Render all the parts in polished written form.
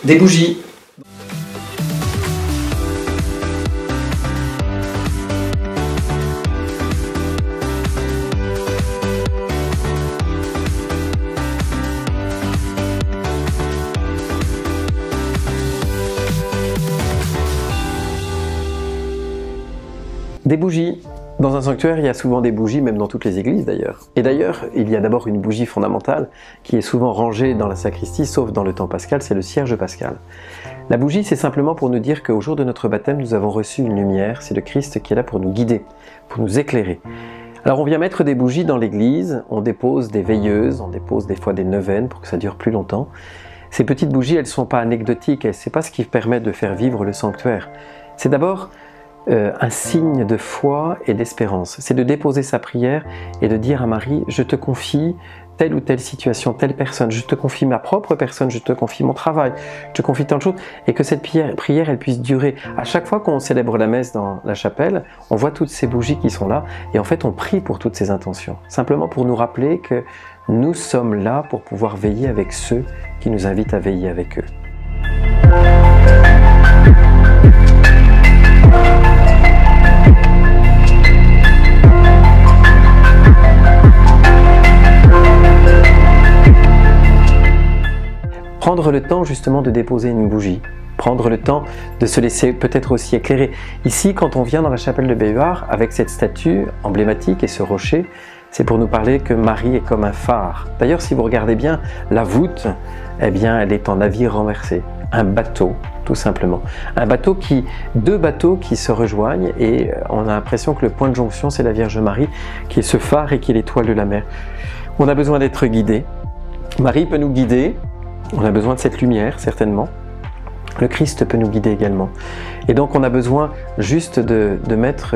Des bougies. Des bougies. Dans un sanctuaire, il y a souvent des bougies, même dans toutes les églises d'ailleurs. Et d'ailleurs, il y a d'abord une bougie fondamentale qui est souvent rangée dans la sacristie, sauf dans le temps pascal, c'est le cierge pascal. La bougie, c'est simplement pour nous dire qu'au jour de notre baptême, nous avons reçu une lumière, c'est le Christ qui est là pour nous guider, pour nous éclairer. Alors on vient mettre des bougies dans l'église, on dépose des veilleuses, on dépose des fois des neuvaines pour que ça dure plus longtemps. Ces petites bougies, elles ne sont pas anecdotiques, c'est pas ce qui permet de faire vivre le sanctuaire. C'est d'abord un signe de foi et d'espérance. C'est de déposer sa prière et de dire à Marie, je te confie telle ou telle situation, telle personne, je te confie ma propre personne, je te confie mon travail, je te confie tant de choses, et que cette prière elle puisse durer. À chaque fois qu'on célèbre la messe dans la chapelle, on voit toutes ces bougies qui sont là, et en fait on prie pour toutes ces intentions, simplement pour nous rappeler que nous sommes là pour pouvoir veiller avec ceux qui nous invitent à veiller avec eux. Prendre le temps justement de déposer une bougie, prendre le temps de se laisser peut-être aussi éclairer. Ici, quand on vient dans la chapelle de Béhuard, avec cette statue emblématique et ce rocher, c'est pour nous parler que Marie est comme un phare. D'ailleurs, si vous regardez bien, la voûte, eh bien, elle est en navire renversé. Un bateau, tout simplement. Deux bateaux qui se rejoignent et on a l'impression que le point de jonction, c'est la Vierge Marie, qui est ce phare et qui est l'étoile de la mer. On a besoin d'être guidé. Marie peut nous guider. On a besoin de cette lumière, certainement. Le Christ peut nous guider également. Et donc on a besoin juste de mettre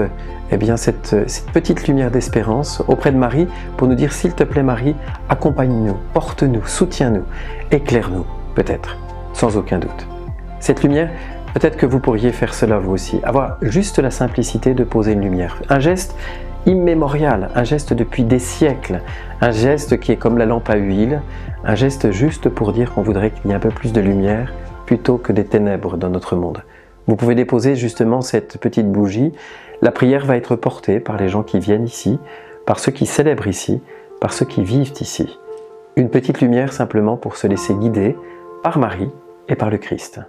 cette petite lumière d'espérance auprès de Marie pour nous dire, s'il te plaît Marie, accompagne-nous, porte-nous, soutiens-nous, éclaire-nous, peut-être, sans aucun doute. Cette lumière, peut-être que vous pourriez faire cela vous aussi, avoir juste la simplicité de poser une lumière. Un geste immémorial, un geste depuis des siècles, un geste qui est comme la lampe à huile, un geste juste pour dire qu'on voudrait qu'il y ait un peu plus de lumière plutôt que des ténèbres dans notre monde. Vous pouvez déposer justement cette petite bougie, la prière va être portée par les gens qui viennent ici, par ceux qui célèbrent ici, par ceux qui vivent ici. Une petite lumière simplement pour se laisser guider par Marie et par le Christ.